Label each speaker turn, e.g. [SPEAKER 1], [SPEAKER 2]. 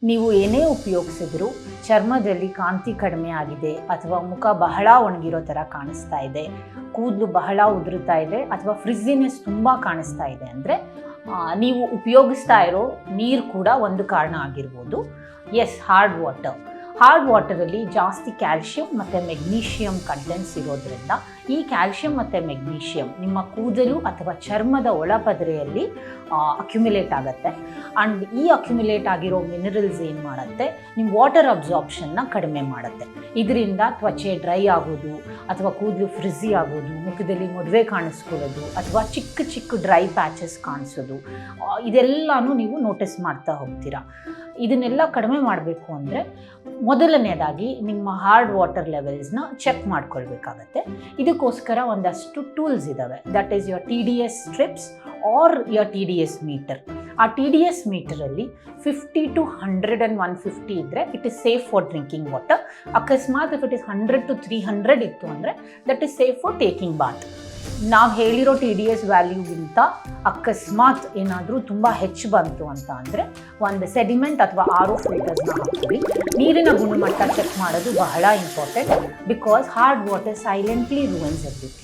[SPEAKER 1] ನೀವು ಏನೇ ಉಪಯೋಗಿಸಿದ್ರು ಚರ್ಮದಲ್ಲಿ ಕಾಂತಿ ಕಡಿಮೆ ಆಗಿದೆ ಅಥವಾ ಮುಖ ಬಹಳ ಒಣಗಿರೋ ಥರ ಕಾಣಿಸ್ತಾ ಇದೆ, ಕೂದಲು ಬಹಳ ಉದುರುತ್ತಾ ಇದೆ ಅಥವಾ ಫ್ರಿಜ್ಜಿನೆಸ್ ತುಂಬ ಕಾಣಿಸ್ತಾ ಇದೆ ಅಂದರೆ ನೀವು ಉಪಯೋಗಿಸ್ತಾ ಇರೋ ನೀರು ಕೂಡ ಒಂದು ಕಾರಣ ಆಗಿರ್ಬೋದು. ಎಸ್, ಹಾರ್ಡ್ ವಾಟರಲ್ಲಿ ಜಾಸ್ತಿ ಕ್ಯಾಲ್ಶಿಯಂ ಮತ್ತು ಮೆಗ್ನೀಷಿಯಂ ಕಂಟೆಂಟ್ಸ್ ಇರೋದ್ರಿಂದ ಈ ಕ್ಯಾಲ್ಶಿಯಂ ಮತ್ತು ಮೆಗ್ನೀಷಿಯಂ ನಿಮ್ಮ ಕೂದಲು ಅಥವಾ ಚರ್ಮದ ಒಳಪದರೆಯಲ್ಲಿ ಅಕ್ಯುಮುಲೇಟ್ ಆಗುತ್ತೆ. ಆ್ಯಂಡ್ ಈ ಅಕ್ಯುಮುಲೇಟ್ ಆಗಿರೋ ಮಿನರಲ್ಸ್ ಏನು ಮಾಡುತ್ತೆ, ನಿಮ್ಮ ವಾಟರ್ ಅಬ್ಸಾರ್ಪ್ಷನ್ನ ಕಡಿಮೆ ಮಾಡುತ್ತೆ. ಇದರಿಂದ ತ್ವಚೆ ಡ್ರೈ ಆಗೋದು ಅಥವಾ ಕೂದಲು ಫ್ರಿಝಿ ಆಗೋದು, ಮುಖದಲ್ಲಿ ಮೊಡವೆ ಕಾಣಿಸ್ಕೊಳ್ಳೋದು ಅಥವಾ ಚಿಕ್ಕ ಚಿಕ್ಕ ಡ್ರೈ ಪ್ಯಾಚಸ್ ಕಾಣಿಸೋದು, ಇದೆಲ್ಲನೂ ನೀವು ನೋಟಿಸ್ ಮಾಡ್ತಾ ಹೋಗ್ತೀರಾ. ಇದನ್ನೆಲ್ಲ ಕಡಿಮೆ ಮಾಡಬೇಕು ಅಂದರೆ ಮೊದಲನೇದಾಗಿ ನಿಮ್ಮ ಹಾರ್ಡ್ ವಾಟರ್ ಲೆವೆಲ್ಸ್ನ ಚೆಕ್ ಮಾಡ್ಕೊಳ್ಬೇಕಾಗತ್ತೆ. ಇದಕ್ಕೋಸ್ಕರ ಒಂದಷ್ಟು ಟೂಲ್ಸ್ ಇದ್ದಾವೆ. That is your TDS strips or your TDS meter. ಆ TDS ಮೀಟರಲ್ಲಿ 50 to 100 and 150 ಇದ್ದರೆ it is safe for drinking water. ಅಕಸ್ಮಾತ್ ಇಫ್ ಇಟ್ ಈಸ್ 100 to 300 ಇತ್ತು ಅಂದರೆ that is safe for taking bath. ನಾವು ಹೇಳಿರೋ TDS ವ್ಯಾಲ್ಯೂಗಿಂತ ಅಕಸ್ಮಾತ್ ಏನಾದರೂ ತುಂಬ ಹೆಚ್ಚು ಬಂತು ಅಂತ ಅಂದರೆ ಒಂದು ಸೆಡಿಮೆಂಟ್ ಅಥವಾ RO ಫಿಲ್ಟರ್ಸ್ನ ಹಾಕ್ತೀವಿ. ನೀರಿನ ಗುಣಮಟ್ಟ ಚೆಕ್ ಮಾಡೋದು ಬಹಳ important, because hard water silently ruins everything.